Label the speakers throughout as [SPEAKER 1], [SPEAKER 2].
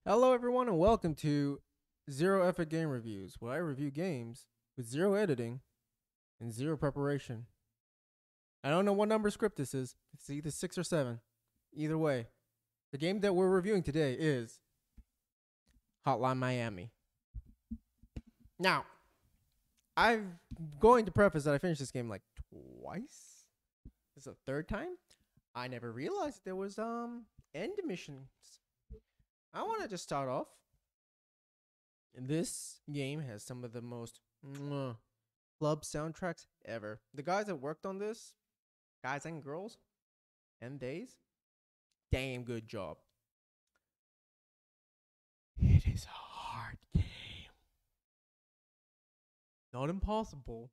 [SPEAKER 1] Hello, everyone, and welcome to Zero Effort Game Reviews, where I review games with zero editing and zero preparation. I don't know what number script this is. It's either 6 or 7. Either way, the game that we're reviewing today is Hotline Miami. Now, I'm going to preface that I finished this game like twice. This is the third time. I never realized there was end missions. I want to just start off. This game has some of the most club soundtracks ever. The guys that worked on this, guys and girls, and days, damn good job. It is a hard game. Not impossible.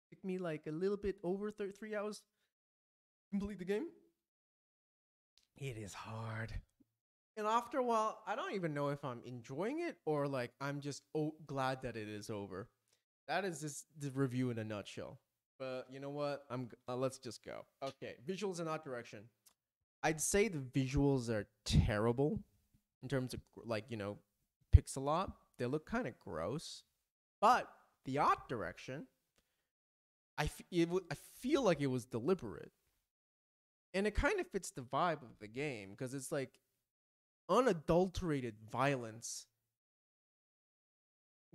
[SPEAKER 1] Took me like a little bit over 3 hours to complete the game. It is hard. And after a while, I don't even know if I'm enjoying it or like I'm just glad that it is over. That is just the review in a nutshell. But you know what? Let's just go. Okay, visuals and art direction. I'd say the visuals are terrible in terms of pixel art. They look kind of gross. But the art direction, I feel like it was deliberate. And it kind of fits the vibe of the game because it's like unadulterated violence.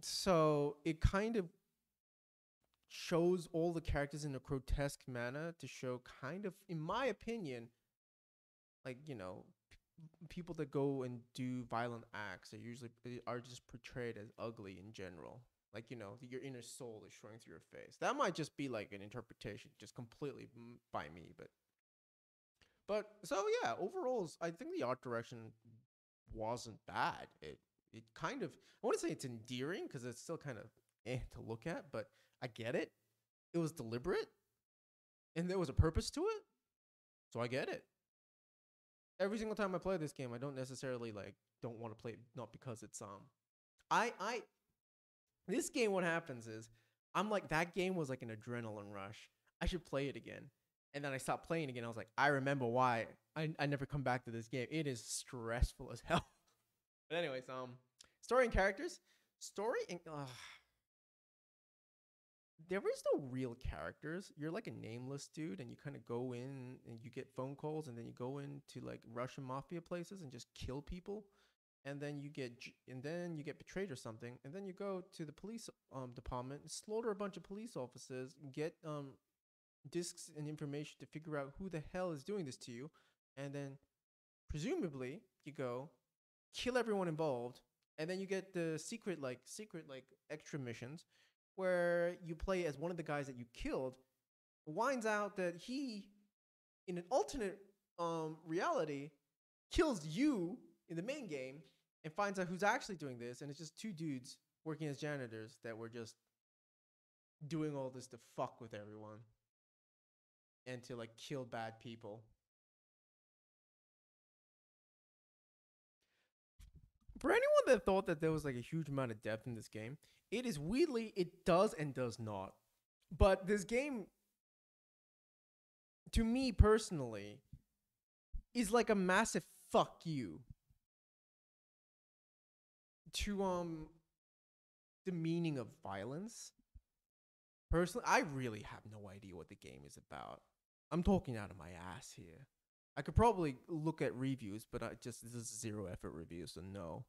[SPEAKER 1] So it kind of shows all the characters in a grotesque manner to show kind of, in my opinion, like, people that go and do violent acts are just portrayed as ugly in general. Like, your inner soul is showing through your face. That might just be like an interpretation just completely by me, but so yeah, overall, I think the art direction wasn't bad. It kind of, I want to say it's endearing because it's still kind of to look at, but I get it. It was deliberate, and there was a purpose to it, so I get it. Every single time I play this game, I don't necessarily don't want to play it, not because it's I this game. What happens is I'm like, that game was like an adrenaline rush. I should play it again. And then I stopped playing again. I was like, I remember why I never come back to this game. It is stressful as hell. But anyways, story and characters. Story and there is no real characters. You're like a nameless dude, and you kind of go in and you get phone calls, and then you go into like Russian mafia places and just kill people, and then you get betrayed or something, and then you go to the police department, slaughter a bunch of police officers, get discs and information to figure out who the hell is doing this to you, and then presumably you go kill everyone involved, and then you get the secret extra missions where you play as one of the guys that you killed. Winds out that he, in an alternate reality, kills you in the main game, and finds out who's actually doing this, and it's just two dudes working as janitors that were just doing all this to fuck with everyone and to like kill bad people. For anyone that thought that there was like a huge amount of depth in this game, it is weirdly, it does and does not. But this game, to me personally, is like a massive fuck you to the meaning of violence. Personally, I really have no idea what the game is about. I'm talking out of my ass here. I could probably look at reviews, but this is zero effort review, so no.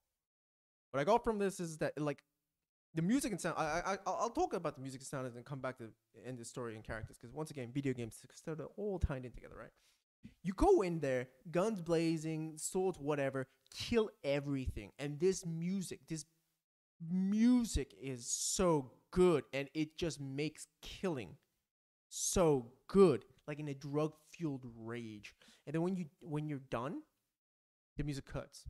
[SPEAKER 1] What I got from this is that like the music and sound. I'll talk about the music and sound and then come back to end the story and characters, because once again, video games they're all tied in together, right? You go in there, guns blazing, swords, whatever, kill everything, and this music is so good, and it just makes killing so good, like in a drug-fueled rage. And then when you're done, the music cuts,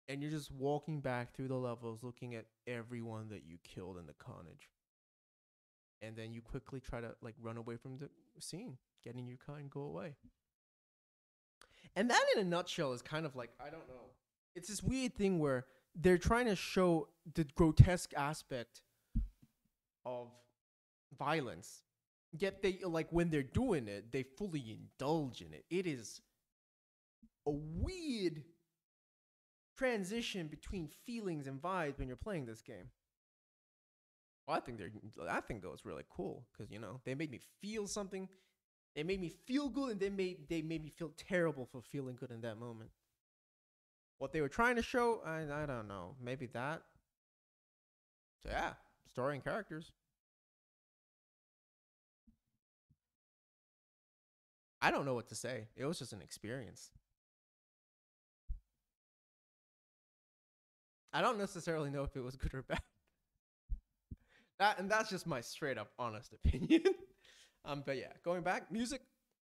[SPEAKER 1] and you're just walking back through the levels, looking at everyone that you killed in the carnage. And then you quickly try to like run away from the scene, get in your car and go away. And that, in a nutshell, is kind of like, I don't know. It's this weird thing where they're trying to show the grotesque aspect of violence, yet they, like, when they're doing it, they fully indulge in it. It is a weird transition between feelings and vibes when you're playing this game. Well, I think that was really cool because they made me feel something. They made me feel good, and they made me feel terrible for feeling good in that moment. What they were trying to show, I don't know. Maybe that. So yeah, story and characters. I don't know what to say. It was just an experience. I don't necessarily know if it was good or bad. That's just my straight up honest opinion. But yeah, going back, music,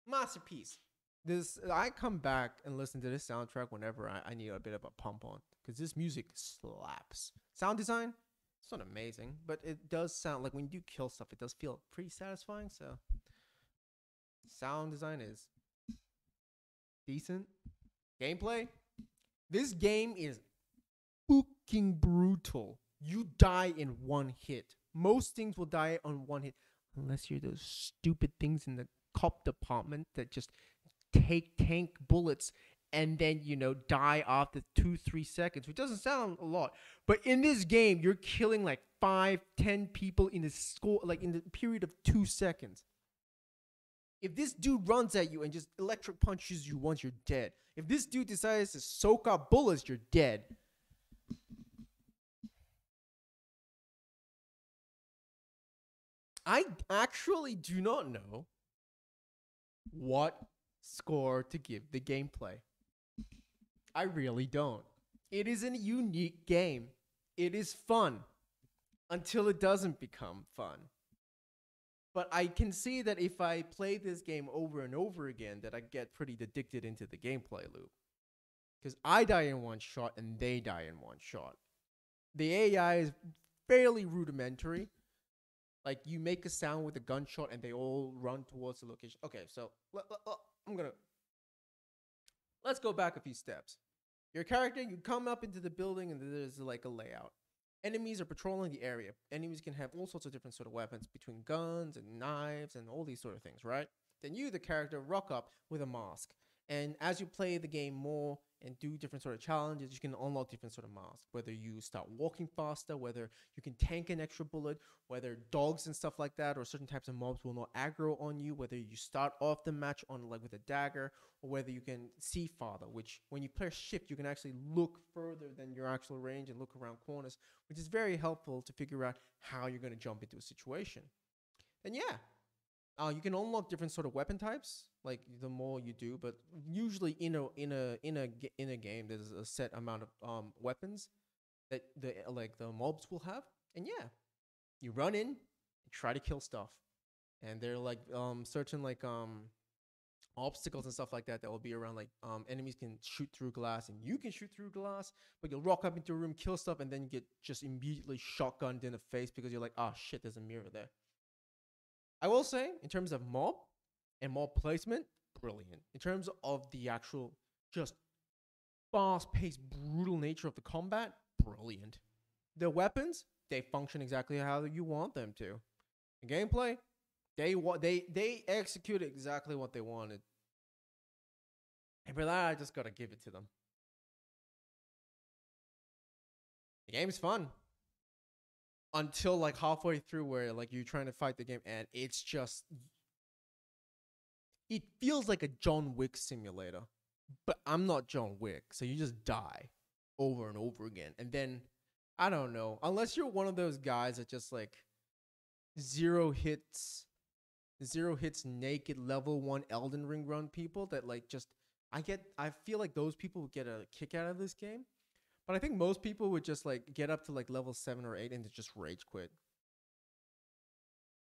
[SPEAKER 1] masterpiece. This I come back and listen to this soundtrack whenever I need a bit of a pump on because this music slaps. Sound design, it's not amazing, but it does sound like when you do kill stuff, it does feel pretty satisfying. So sound design is decent. Gameplay, this game is fucking brutal. You die in one hit. Most things will die on one hit, unless you're those stupid things in the cop department that just take tank bullets and then die after 2-3 seconds, which doesn't sound a lot, but in this game you're killing like 5-10 people in the period of 2 seconds. If this dude runs at you and just electric punches you once, you're dead. If this dude decides to soak up bullets, you're dead. I actually do not know what score to give the gameplay. I really don't. It is a unique game. It is fun until it doesn't become fun. But I can see that if I play this game over and over again, that I get pretty addicted into the gameplay loop. Because I die in one shot and they die in one shot. The AI is fairly rudimentary. Like, you make a sound with a gunshot and they all run towards the location. Okay, so let's go back a few steps. Your character, you come up into the building and there's like a layout. Enemies are patrolling the area. Enemies can have all sorts of different sort of weapons between guns and knives and all these sort of things, right? Then you, the character, rock up with a mask. And as you play the game more and do different sort of challenges, you can unlock different sort of masks. Whether you start walking faster, whether you can tank an extra bullet, whether dogs and stuff like that or certain types of mobs will not aggro on you, whether you start off the match on like with a dagger, or whether you can see farther, which when you press shift, you can actually look further than your actual range and look around corners, which is very helpful to figure out how you're going to jump into a situation. And yeah, you can unlock different sort of weapon types, like the more you do. But usually in a game, there's a set amount of weapons that the mobs will have. And yeah, you run in, you try to kill stuff, and they're like certain like obstacles and stuff like that will be around. Like enemies can shoot through glass, and you can shoot through glass, but you'll rock up into a room, kill stuff, and then you get just immediately shotgunned in the face because you're like, oh shit, there's a mirror there. I will say, in terms of mob and mob placement, brilliant. In terms of the actual just fast-paced, brutal nature of the combat, brilliant. The weapons, they function exactly how you want them to. The gameplay, they execute exactly what they wanted. And for that, I just gotta give it to them. The game's fun. Until like halfway through where like you're trying to fight the game and it's just, it feels like a John Wick simulator, but I'm not John Wick, so you just die over and over again. And then I don't know, unless you're one of those guys that just like zero hits naked level 1 Elden Ring run people that like just I feel like those people would get a kick out of this game. But I think most people would just like get up to like level 7 or 8 and just rage quit.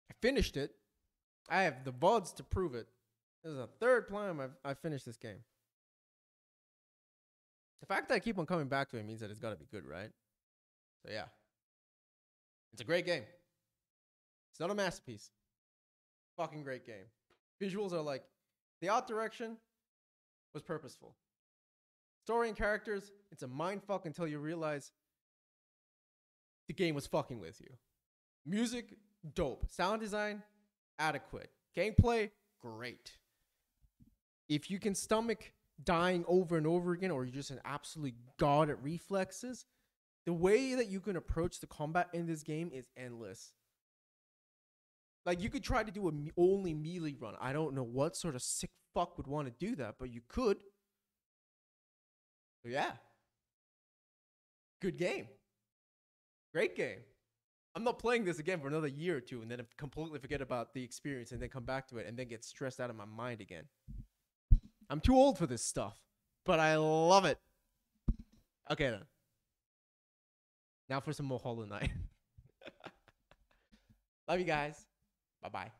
[SPEAKER 1] I finished it. I have the VODs to prove it. This is the third time I've finished this game. The fact that I keep on coming back to it means that it's got to be good, right? So yeah. It's a great game. It's not a masterpiece. Fucking great game. Visuals are like, the art direction was purposeful. Story and characters, it's a mindfuck until you realize the game was fucking with you. Music, dope. Sound design, adequate. Gameplay, great. If you can stomach dying over and over again, or you're just an absolute god at reflexes, the way that you can approach the combat in this game is endless. Like, you could try to do only melee run. I don't know what sort of sick fuck would want to do that, but you could. So yeah. Good game. Great game. I'm not playing this again for another year or two and then completely forget about the experience and then come back to it and then get stressed out of my mind again. I'm too old for this stuff, but I love it. Okay, then. Now for some more Hollow Knight. Love you guys. Bye-bye.